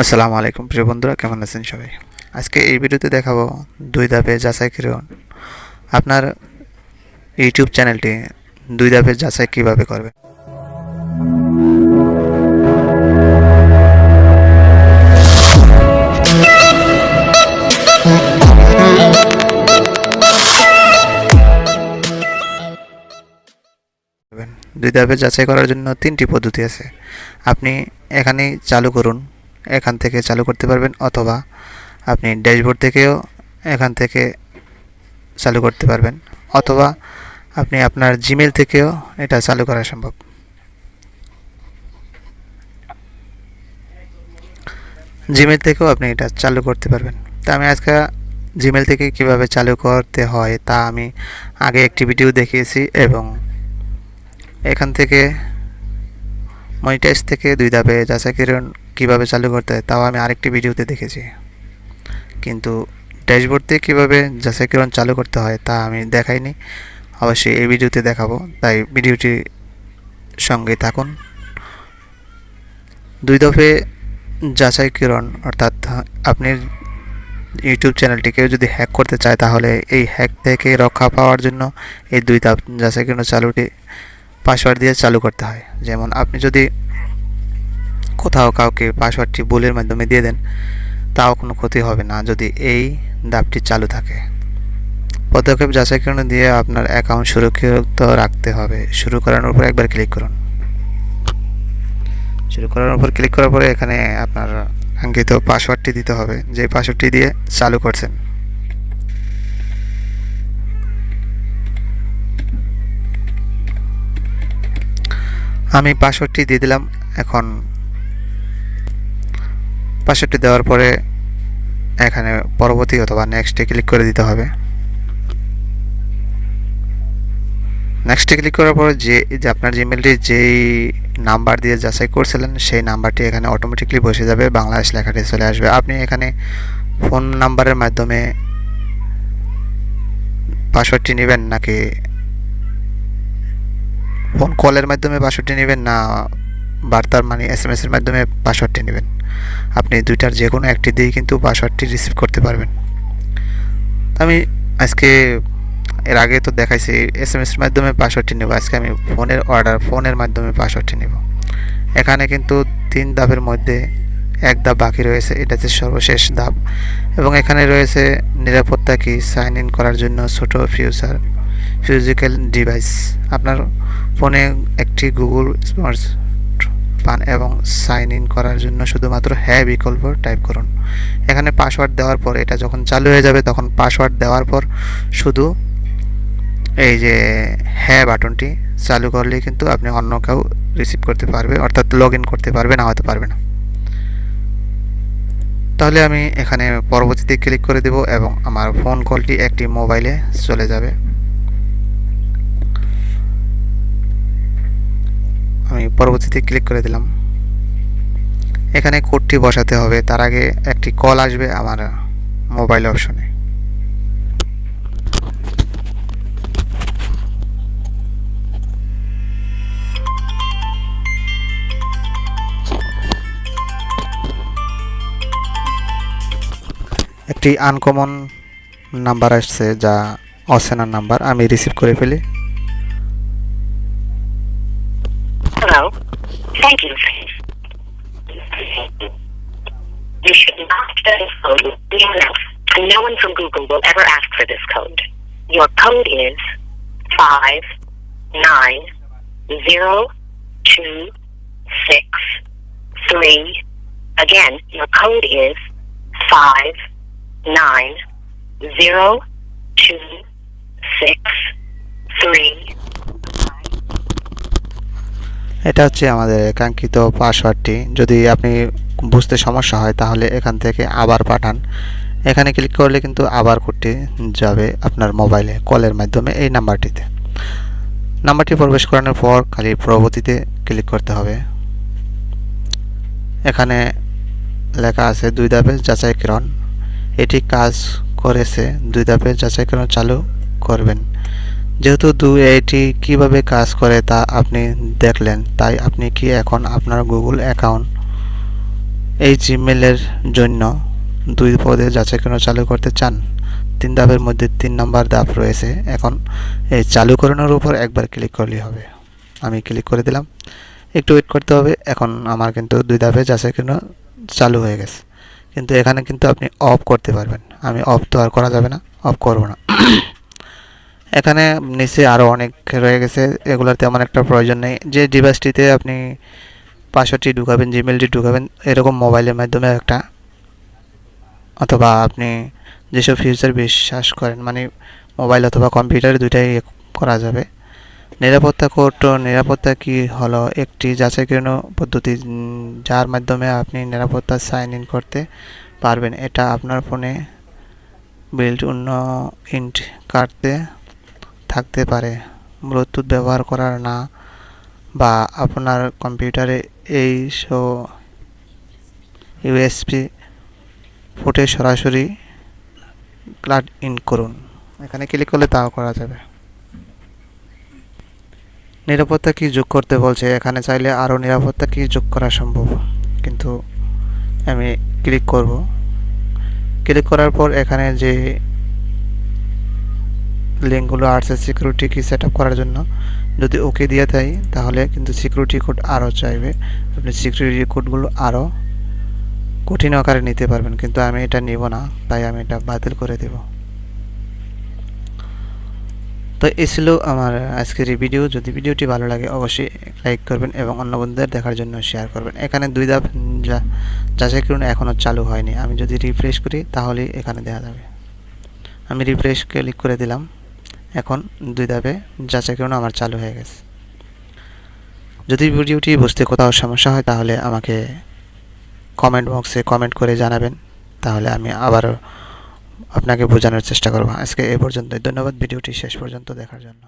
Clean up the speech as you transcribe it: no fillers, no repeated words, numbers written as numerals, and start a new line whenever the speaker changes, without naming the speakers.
আসসালামু আলাইকুম প্রিয় বন্ধুরা, কেমন আছেন সবাই? আজকে এই ভিডিওতে দেখাবো 2 ধাপে যাচাই করুন আপনার ইউটিউব চ্যানেলটি 2 ধাপে যাচাই কিভাবে করবেন। দুই ধাপে যাচাই করার জন্য 3টি পদ্ধতি আছে। আপনি এখানেই চালু করুন, এখান থেকে চালু করতে পারবেন, অথবা আপনি ড্যাশবোর্ড থেকেও এখান থেকে চালু করতে পারবেন, অথবা আপনি আপনার জিমেল থেকেও এটা চালু করা সম্ভব। জিমেল থেকেও আপনি এটা চালু করতে পারবেন। তা আমি আজকে জিমেল থেকে কিভাবে চালু করতে হয় তা আমি আগে একটি ভিডিও দেখিয়েছি, এবং এখান থেকে মনিটাইজ থেকে 2 ধাপে যাচাই করুন কীভাবে চালু করতে হয় তাও আমি আরেকটি ভিডিওতে দেখেছি। কিন্তু ড্যাশবোর্ড থেকে কীভাবে যাচাইকরণ চালু করতে হয় তা আমি দেখাইনি, অবশ্যই এই ভিডিওতে দেখাবো, তাই ভিডিওটি সঙ্গে থাকুন। 2 ধাপে যাচাইকরণ অর্থাৎ আপনি ইউটিউব চ্যানেলটি কেউ যদি হ্যাক করতে চায় তাহলে এই হ্যাক থেকে রক্ষা পাওয়ার জন্য এই 2 ধাপ যাচাইকরণ চালুটি পাসওয়ার্ড দিয়ে চালু করতে হয়। যেমন আপনি যদি কোথাও কাউকে পাসওয়ার্ডটি ভুলের মাধ্যমে দিয়ে দেন, তাও কোনো ক্ষতি হবে না যদি এই ধাপটি চালু থাকে। পদক্ষেপ যাচাইকরণ দিয়ে আপনার অ্যাকাউন্ট সুরক্ষিত রাখতে হবে। শুরু করানোর উপর একবার ক্লিক করুন। শুরু করার উপর ক্লিক করার পরে এখানে আপনার কাঙ্ক্ষিত পাসওয়ার্ডটি দিতে হবে, যে পাসওয়ার্ডটি দিয়ে চালু করছেন। আমি পাসওয়ার্ডটি দিয়ে দিলাম। এখন পাসওয়ার্ডটি দেওয়ার পরে এখানে পরবর্তী অথবা নেক্সটে ক্লিক করে দিতে হবে। নেক্সটে ক্লিক করার পরে যে আপনার জিমেলটি যেই নাম্বার দিয়ে যাচাই করছিলেন সেই নাম্বারটি এখানে অটোমেটিকলি বসে যাবে, বাংলাদেশ লেখাটি চলে আসবে। আপনি এখানে ফোন নাম্বারের মাধ্যমে পাসওয়ার্ডটি নেবেন, নাকি ফোন কলের মাধ্যমে পাসওয়ার্ডটি নেবেন, না বার্তার মানে SMS এর মাধ্যমে পাসওয়ার্ডটি নেবেন, আপনি দুইটার যে কোনো একটি দিয়েই কিন্তু পাসওয়ার্ডটি রিসিভ করতে পারবেন। আমি আজকে এর আগে তো দেখাইছি SMS এর মাধ্যমে পাসওয়ার্ডটি নেব, আজকে আমি ফোনের মাধ্যমে পাসওয়ার্ডটি নেব। এখানে কিন্তু 3 ধাপের মধ্যে এক ধাপ বাকি রয়েছে, এটা হচ্ছে সর্বশেষ ধাপ, এবং এখানে রয়েছে নিরাপত্তা কি, সাইন ইন করার জন্য ছোট ফিজিক্যাল ডিভাইস। আপনার ফোনে একটি গুগল স্মার্ট পান এবং সাইন ইন করার জন্য শুধুমাত্র হ্যাঁ বিকল্প টাইপ করুন। এখানে পাসওয়ার্ড দেওয়ার পর এটা যখন চালু হয়ে যাবে তখন পাসওয়ার্ড দেওয়ার পর শুধু এই যে হ্যাঁ বাটনটি চালু করলেই কিন্তু আপনি অন্য কেউ রিসিভ করতে পারবে, অর্থাৎ লগ ইন করতে পারবে, না হতে পারবে না। তাহলে আমি এখানে পরবর্তীতে ক্লিক করে দেব এবং আমার ফোন কলটি একটি মোবাইলে চলে যাবে। আমি পরবর্তীতে ক্লিক করে দিলাম। এখানে কোডটি বসাতে হবে, তার আগে একটি কল আসবে আমার মোবাইল অপশনে। একটি আনকমন নাম্বার আসছে, যা অচেনা নাম্বার, আমি রিসিভ করে ফেলি।
Hello. Thank you. You should not enter this code with anyone else, and no one from Google will ever ask for this code. Your code is 59026 3. Again, your code is 59026 3.
এটা হচ্ছে আমাদের কাঙ্ক্ষিত পাসওয়ার্ডটি। যদি আপনি বুঝতে সমস্যা হয় তাহলে এখান থেকে আবার পাঠান। এখানে ক্লিক করলে কিন্তু আবার কোডটি যাবে আপনার মোবাইলে কলের মাধ্যমে এই নাম্বারটিতে। নাম্বারটি প্রবেশ করানোর পর খালি পরবর্তীতে ক্লিক করতে হবে। এখানে লেখা আছে 2 ধাপে যাচাইকরণ, এটি কাজ করেছে, 2 ধাপে যাচাইকরণ চালু করবেন। যেহেতু এটি কিভাবে কাজ করে তা আপনি দেখলেন, তাই আপনি কি এখন আপনার গুগল অ্যাকাউন্ট এই জিমেলের জন্য 2 পদে যাচাইকরণ চালু করতে চান, 3 ধাপের মধ্যে 3 নম্বর ধাপ রয়েছে। এখন এই চালুকরণের উপর একবার ক্লিক করলেই হবে। আমি ক্লিক করে দিলাম, একটু ওয়েট করতে হবে। এখন আমার কিন্তু 2 ধাপে যাচাইকরণ চালু হয়ে গেছে, কিন্তু এখানে কিন্তু আপনি অফ করতে পারবেন। আমি অফ তো আর করা যাবে না, অফ করব না। এখানে নিচে আরও অনেক রয়ে গেছে, এগুলোর তেমন একটা প্রয়োজন নেই। যে ডিভাইসটিতে আপনি পাসওয়ার্ডটি ঢুকাবেন, জিমেলটি ঢুকাবেন, এরকম মোবাইলের মাধ্যমে একটা, অথবা আপনি যেসব ফিউচার বিশ্বাস করেন, মানে মোবাইল অথবা কম্পিউটারে দুইটাই করা যাবে। নিরাপত্তা কোড ও নিরাপত্তা কি হলো একটি যাচাইকরণ পদ্ধতি যার মাধ্যমে আপনি নিরাপত্তা সাইন ইন করতে পারবেন। এটা আপনার ফোনে বিল্ট ইন কাটতে থাকতে পারে, ব্লুটুথ ব্যবহার করার না, বা আপনার কম্পিউটারে এই ইউএসবি পোর্টে সরাসরি প্লাগ ইন করুন। এখানে ক্লিক করলে তাও করা যাবে। নিরাপত্তা কি যোগ করতে বলছে, এখানে চাইলে আরও নিরাপত্তা কি যোগ করা সম্ভব, কিন্তু আমি ক্লিক করব। ক্লিক করার পর এখানে যে লিঙ্কগুলো আসছে সিকিউরিটি কি সেট আপ করার জন্য, যদি ওকে দিয়ে দেয় তাহলে কিন্তু সিকিউরিটি কোড আরও চাইবে। আপনি সিকিউরিটি কোডগুলো আরও কঠিন আকারে নিতে পারবেন, কিন্তু আমি এটা নিব না, তাই আমি এটা বাতিল করে দেব। তো এই ছিল আমার আজকের এই ভিডিও। যদি ভিডিওটি ভালো লাগে অবশ্যই লাইক করবেন এবং অন্য বন্ধুদের দেখার জন্য শেয়ার করবেন। এখানে 2 ধাপ যাচাইকরণ এখনও চালু হয়নি। আমি যদি রিফ্রেশ করি তাহলেই এখানে দেখা যাবে। আমি রিফ্রেশ ক্লিক করে দিলাম, এখন 2 ধাপে যাচাইকরণ আমার চালু হয়ে গেছে। যদি ভিডিওটি বুঝতে কোথাও সমস্যা হয় তাহলে আমাকে কমেন্ট বক্সে কমেন্ট করে জানাবেন, তাহলে আমি আবারও আপনাকে বোঝানোর চেষ্টা করব। আজকে এই পর্যন্তই। ধন্যবাদ ভিডিওটি শেষ পর্যন্ত দেখার জন্য।